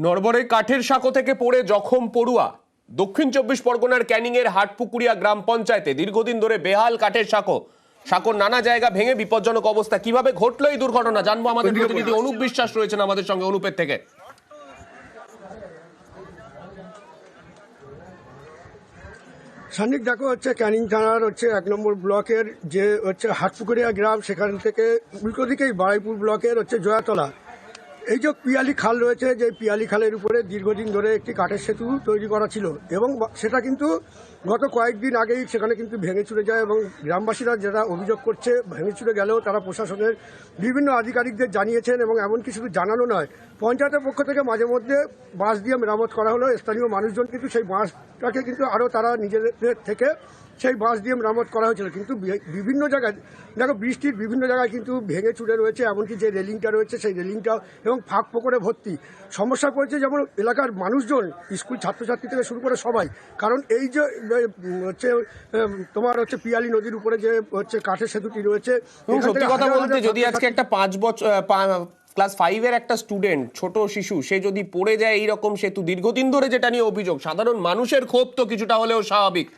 নড়বড়ে কাঠের সাঁকো থেকে পড়ে জখম পড়ুয়া। দক্ষিণ চব্বিশ পরগনার ক্যানিংয়ের হাটপুকুরিয়া গ্রাম পঞ্চায়েতে দীর্ঘদিন ধরে বেহাল কাঠের সাঁকো। সাঁকোর নানা জায়গা ভেঙে বিপজ্জনক অবস্থা। কিভাবে ঘটলো এই দুর্ঘটনা জানবো। আমাদের প্রতিনিধি অনুপ বিশ্বাস রয়েছেন আমাদের সঙ্গে, অনুপের থেকে। সান্নিক দেখো ক্যানিং থানার 1 নম্বর ব্লকের যে হাটপুকুরিয়া গ্রাম, সেখান থেকে উল্টো দিকেই বারাইপুর ব্লকের জয়াতলা। এই যে পিয়ালি খাল রয়েছে, যে পিয়ালি খালের উপরে দীর্ঘদিন ধরে একটি কাঠের সেতু তৈরি করা ছিল এবং সেটা কিন্তু গত কয়েকদিন আগেই সেখানে কিন্তু ভেঙে চুরে যায় এবং গ্রামবাসীরা যারা অভিযোগ করছে ভেঙে চুরে গেলেও তারা প্রশাসনের বিভিন্ন আধিকারিকদের জানিয়েছেন এবং এমনকি শুধু জানানো নয়, পঞ্চায়েতের পক্ষ থেকে মাঝে মধ্যে বাঁশ দিয়ে মেরামত করা হলো। স্থানীয় মানুষজন কিন্তু সেই বাঁশটাকে কিন্তু আরও তারা নিজেদের থেকে সেই বাঁশ দিয়ে মেরামত করা হয়েছিল, কিন্তু বিভিন্ন জায়গায় দেখো বৃষ্টির বিভিন্ন জায়গায় কিন্তু ভেঙে চুরে রয়েছে। এমনকি যে রেলিংটা রয়েছে সেই রেলিংটাও এবং ফাঁক ফোকরে ভর্তি। সমস্যা পড়েছে যেমন এলাকার মানুষজন, স্কুল ছাত্রছাত্রী থেকে শুরু করে সবাই। কারণ এই যে তোমার পিয়ালি নদীর উপরে যে কাঠের সেতুটি রয়েছে, সত্যি কথা বলতে যদি আজকে একটা 5 বছর ক্লাস 5-এর একটা স্টুডেন্ট, ছোট শিশু, সে যদি পড়ে যায় এইরকম সেতু দীর্ঘদিন ধরে, যেটা নিয়ে অভিযোগ, সাধারণ মানুষের ক্ষোভ তো কিছুটা হলেও স্বাভাবিক।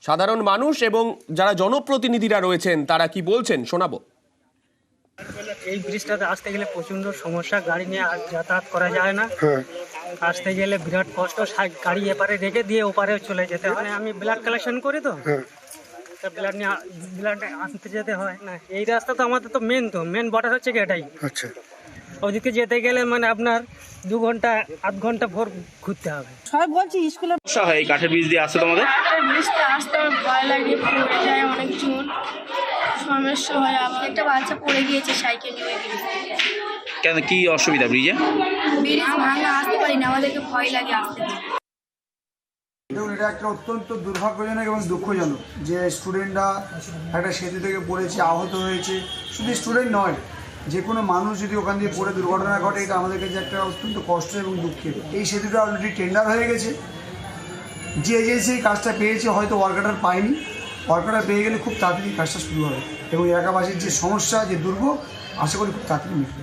সাধারণ মানুষ এবং যারা জনপ্রতিনিধিরা রয়েছেন তারা কি বলছেন শোনাবো। এই ব্রিজটাতে আসতে গেলে প্রচন্ড সমস্যা, গাড়ি নিয়ে যাতায়াত করা যায় না। আসতে গেলে বিরাট কষ্ট, গাড়ি এপারে রেখে দিয়ে ওপারে চলে যেতে হয়। আমি ব্লাড কালেকশন করি তো ব্লাড আনতে যেতে হয় না। এই রাস্তা তো আমাদের তো মেন বর্ডার হচ্ছে এটাই। আচ্ছা, ওদিকে যেতে গেলে মানে আপনার 2 ঘন্টা 8 ঘন্টা ভোর ঘুরতে হবে। সবাই বলছি স্কুলে সমস্যা হয় এই কাঠের ব্রিজ দিয়ে আসতে তোমাদের? কাঠের ব্রিজটা আসতে আমার ভয় লাগে, পড়ে যায় অনেকজন, সমস্যা হয়। আবার একটা বাচ্চা পড়ে গিয়েছে সাইকেল নিয়ে ব্রিজ থেকে। কেন, কি অসুবিধা ব্রিজে? ব্রিজ ভাঙা, আসতে পারি না, আমাদেরকে ভয় লাগে আসতে। দেখুন, এটা একটা অত্যন্ত দুর্ভাগ্যজনক এবং দুঃখজনক যে স্টুডেন্টরা একটা সেতু থেকে পড়েছে, আহত হয়েছে। শুধু স্টুডেন্ট নয়, যে কোনো মানুষ যদি ওখান দিয়ে পড়ে দুর্ঘটনা ঘটে, এটা আমাদের কাছে একটা অত্যন্ত কষ্ট এবং দুঃখের। এই সেতুটা অলরেডি টেন্ডার হয়ে গেছে, যে এজেন্সি কাজটা পেয়েছে হয়তো ওয়ার্কার পায়নি। ওয়ার্কার পেয়ে গেলে খুব তাড়াতাড়ি কাজটা শুরু হবে এবং এলাকাবাসীর যে সমস্যা, যে দুর্ভোগ, আশা করি খুব তাড়াতাড়ি মিটবে।